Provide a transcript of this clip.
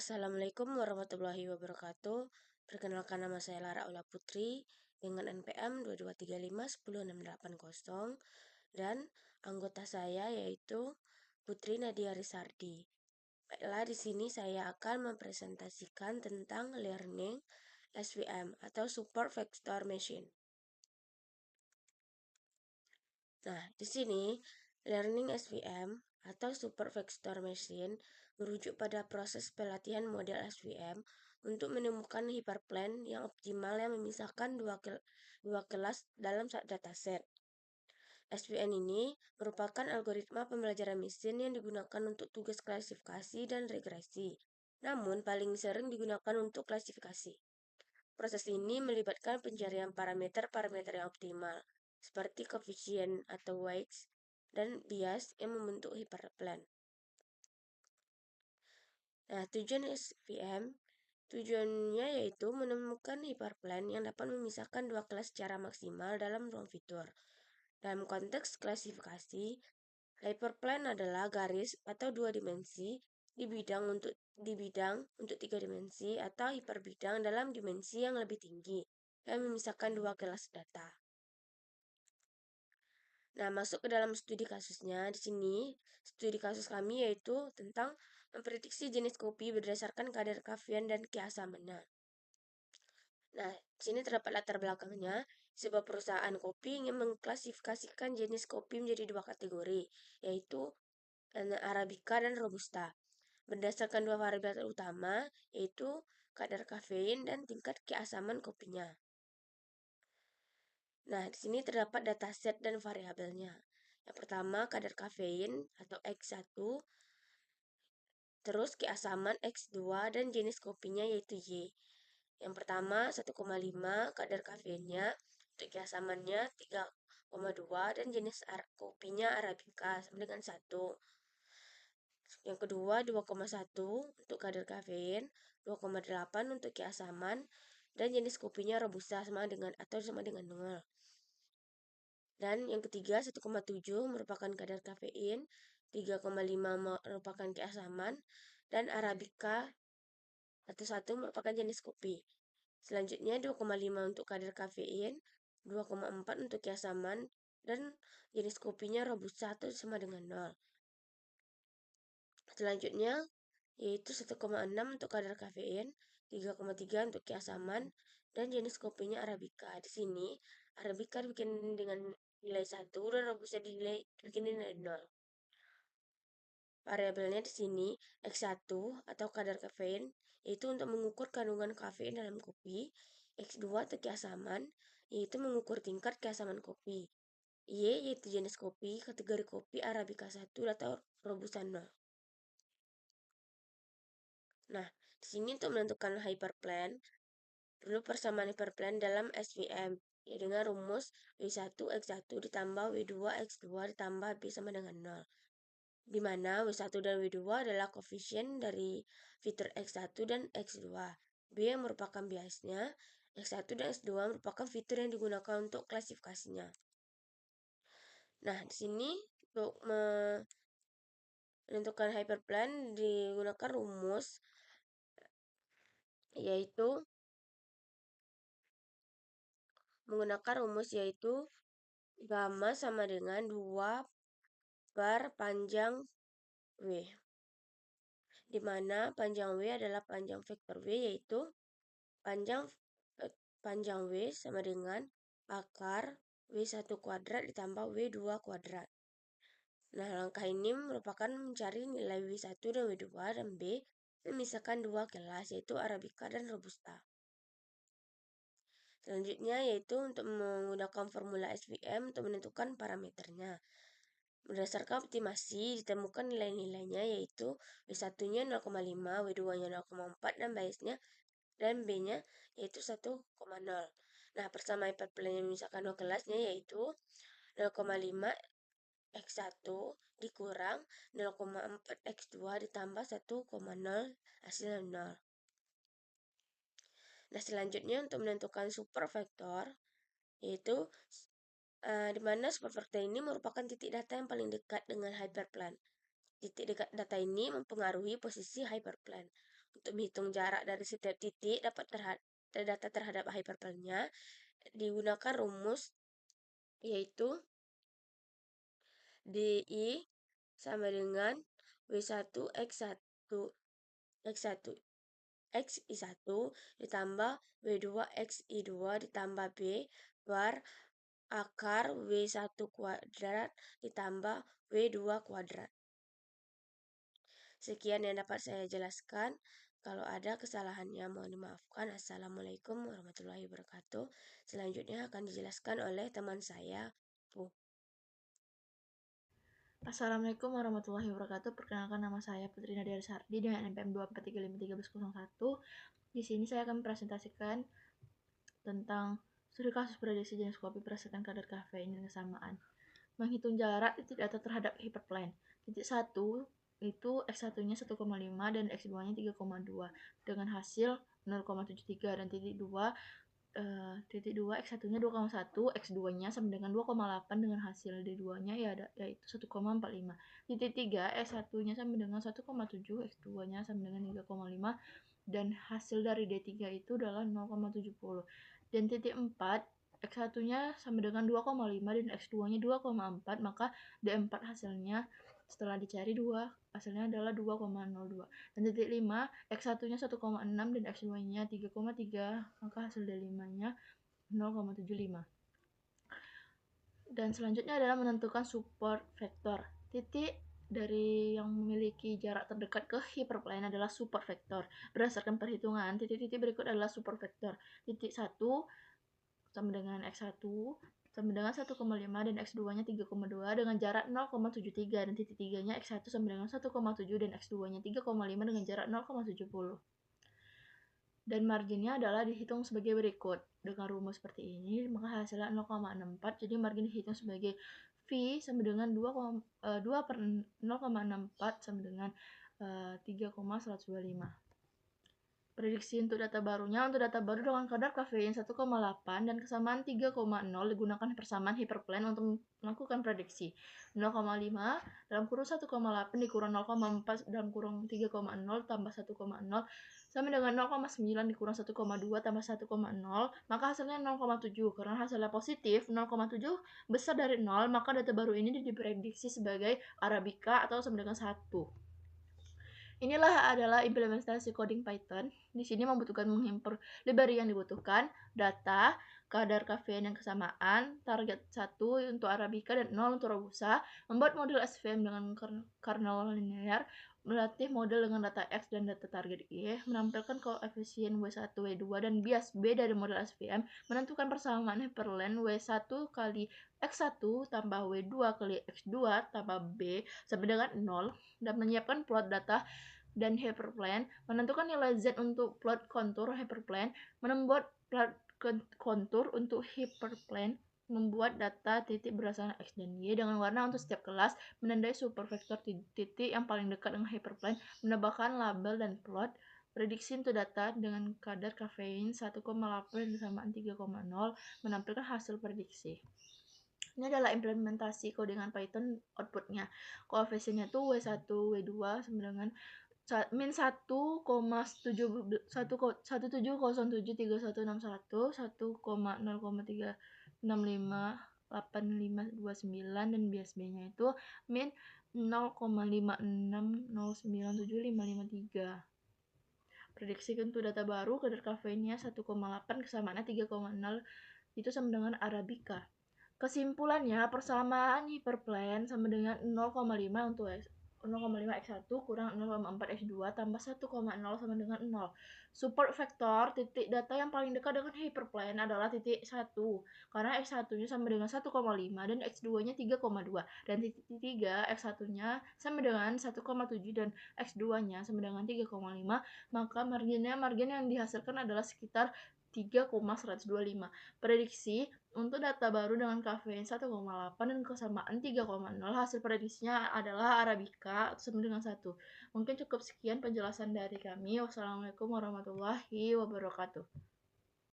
Assalamualaikum warahmatullahi wabarakatuh. Perkenalkan, nama saya Lara Aula Putri dengan NPM 22351068 dan anggota saya yaitu Putri Nadia Risardi. Baiklah, di sini saya akan mempresentasikan tentang Learning SVM atau Super Vector Machine. Nah, di sini Learning SVM atau Super Vector Machine merujuk pada proses pelatihan model SVM untuk menemukan hyperplane yang optimal yang memisahkan dua kelas dalam satu dataset. SVM ini merupakan algoritma pembelajaran mesin yang digunakan untuk tugas klasifikasi dan regresi, namun paling sering digunakan untuk klasifikasi. Proses ini melibatkan pencarian parameter-parameter yang optimal, seperti koefisien atau weights dan bias yang membentuk hyperplane. Nah, tujuan SVM tujuannya yaitu menemukan hyperplane yang dapat memisahkan dua kelas secara maksimal dalam ruang fitur. Dalam konteks klasifikasi, hyperplane adalah garis atau dua dimensi di bidang untuk tiga dimensi atau hiperbidang dalam dimensi yang lebih tinggi yang memisahkan dua kelas data. Nah, masuk ke dalam studi kasusnya. Di sini, studi kasus kami yaitu tentang memprediksi jenis kopi berdasarkan kadar kafein dan keasamannya. Nah, di sini terdapat latar belakangnya. Sebuah perusahaan kopi ingin mengklasifikasikan jenis kopi menjadi dua kategori, yaitu Arabica dan Robusta. Berdasarkan dua variabel utama, yaitu kadar kafein dan tingkat keasaman kopinya. Nah, di sini terdapat dataset dan variabelnya. Yang pertama, kadar kafein atau X1, terus keasaman X2 dan jenis kopinya yaitu Y. Yang pertama 1,5 kadar kafeinnya, untuk keasamannya 3,2 dan jenis kopinya Arabica sama dengan 1. Yang kedua 2,1 untuk kadar kafein, 2,8 untuk keasaman dan jenis kopinya Robusta sama dengan 0. Dan yang ketiga 1,7 merupakan kadar kafein, 3,5 merupakan keasaman, dan Arabica atau 1 merupakan jenis kopi. Selanjutnya 2,5 untuk kadar kafein, 2,4 untuk keasaman, dan jenis kopinya Robusta atau sama dengan 0. Selanjutnya yaitu 1,6 untuk kadar kafein, 3,3 untuk keasaman, dan jenis kopinya Arabica. Di sini Arabica bikin dengan nilai 1 dan Robusta bikin nilai 0. Variabelnya di sini X1 atau kadar kafein yaitu untuk mengukur kandungan kafein dalam kopi, X2 atau keasaman yaitu mengukur tingkat keasaman kopi. Y yaitu jenis kopi, kategori kopi Arabica 1 atau Robusta 0. Nah, di sini untuk menentukan hyperplane perlu persamaan hyperplane dalam SVM ya dengan rumus W1 X1 ditambah W2 X2 ditambah B sama dengan 0. Di mana W1 dan W2 adalah koefisien dari fitur X1 dan X2. B yang merupakan biasnya, X1 dan X2 merupakan fitur yang digunakan untuk klasifikasinya. Nah, di sini untuk menentukan hyperplane digunakan rumus yaitu gamma sama dengan 2 per panjang W, di mana panjang W adalah panjang vektor W yaitu panjang W sama dengan akar W1 kuadrat ditambah W2 kuadrat. Nah, langkah ini merupakan mencari nilai W1 dan W2 dan B memisahkan dua kelas yaitu Arabica dan Robusta. Selanjutnya yaitu untuk menggunakan formula SVM untuk menentukan parameternya. Berdasarkan optimasi ditemukan nilai-nilainya yaitu W1-nya 0,5, W2-nya 0,4 dan B-nya yaitu 1,0. Nah, persamaan hyperplane yang memisahkan dua kelasnya yaitu 0,5 X1 dikurang 0,4 X2 ditambah 1,0 hasil 0. Nah, selanjutnya untuk menentukan super vektor yaitu di mana super vektor ini merupakan titik data yang paling dekat dengan hyperplane. Titik dekat data ini mempengaruhi posisi hyperplane. Untuk menghitung jarak dari setiap titik dapat data terhadap hyperplane-nya, digunakan rumus yaitu DI sama dengan W1 X1 X1 XI1 ditambah W2 XI2 ditambah B bar akar W1 kuadrat ditambah W2 kuadrat. Sekian yang dapat saya jelaskan. Kalau ada kesalahannya mohon dimaafkan. Assalamualaikum warahmatullahi wabarakatuh. Selanjutnya akan dijelaskan oleh teman saya, Bu. Assalamualaikum warahmatullahi wabarakatuh. Perkenalkan, nama saya Putri Nadia Sardi dengan NPM 243531301. Di sini saya akan mempresentasikan tentang studi kasus prediksi jenis kopi berdasarkan kadar kafein dan kesamaan. Menghitung jarak titik data terhadap hyperplane. Titik 1 itu X1-nya 1,5 dan X2-nya 3,2 dengan hasil 0,73, dan titik 2 X1-nya 2,1, X2-nya sama dengan 2,8 dengan hasil D2-nya yaitu 1,45. Titik 3 X1-nya sama dengan 1,7, X2-nya sama dengan 3,5 dan hasil dari D3 itu adalah 0,70. Dan titik 4 X1-nya sama dengan 2,5 dan X2-nya 2,4, maka D4 hasilnya setelah dicari hasilnya adalah 2,02. Dan titik 5 X1-nya 1,6 dan X2-nya 3,3, maka hasil D5-nya 0,75. Dan selanjutnya adalah menentukan support vektor. Titik dari yang memiliki jarak terdekat ke hyperplane adalah support vektor. Berdasarkan perhitungan, titik-titik berikut adalah support vektor. Titik 1 sama dengan X1 sama dengan 1,5 dan X2-nya 3,2 dengan jarak 0,73, dan titik 3-nya X1 sama dengan 1,7 dan X2-nya 3,5 dengan jarak 0,70. Dan marginnya adalah dihitung sebagai berikut. Dengan rumus seperti ini, maka hasilnya 0,64. Jadi margin dihitung sebagai V sama dengan 2 per 0,64 sama dengan 3,125. Prediksi untuk data barunya, untuk data baru dengan kadar kafein 1,8 dan kesamaan 3,0 digunakan persamaan hyperplane untuk melakukan prediksi. 0,5 dalam kurung 1,8 dikurang 0,4 dalam kurung 3,0 tambah 1,0 sama dengan 0,9 dikurang 1,2 tambah 1,0, maka hasilnya 0,7. Karena hasilnya positif 0,7 besar dari 0, maka data baru ini diprediksi sebagai Arabica atau sama dengan 1. Inilah adalah implementasi coding Python. Di sini membutuhkan mengimpor library yang dibutuhkan, data, kadar kafein yang kesamaan, target 1 untuk Arabica dan 0 untuk Robusta, membuat model SVM dengan kernel linear, melatih model dengan data X dan data target Y, menampilkan koefisien W1, W2, dan bias B dari model SVM, menentukan persamaan hyperplane W1 kali X1 tambah W2 kali X2 tambah B sama dengan 0, dan menyiapkan plot data dan hyperplane, menentukan nilai Z untuk plot kontur hyperplane, membuat plot kontur untuk hyperplane, membuat data titik berdasarkan X dan Y dengan warna untuk setiap kelas, menandai supervektor titik yang paling dekat dengan hyperplane, menambahkan label dan plot, prediksi untuk data dengan kadar kafein 1,8 dan kesamaan 3,0, menampilkan hasil prediksi. Ini adalah implementasi codingan Python outputnya. Koefisiennya itu W1, W2 sama dengan min 1,1771,36585 dan bias B-nya itu min 0,56097553. Prediksi untuk data baru kadar kafeinnya 1,8, kesamaannya 3,0 itu sama dengan Arabica. Kesimpulannya, persamaan hyperplane sama dengan 0,5 untuk 0,5 X1 kurang 0,4 X2 tambah 1,0 sama dengan 0. Support vektor titik data yang paling dekat dengan hyperplane adalah titik 1, karena X1-nya sama dengan 1,5 dan X2-nya 3,2, dan titik 3 X1-nya sama dengan 1,7 dan X2-nya sama dengan 3,5, maka margin yang dihasilkan adalah sekitar 3,125. Prediksi untuk data baru dengan kafein 1,8 dan kesamaan 3,0, hasil prediksinya adalah Arabica sama dengan 1. Mungkin cukup sekian penjelasan dari kami. Wassalamualaikum warahmatullahi wabarakatuh.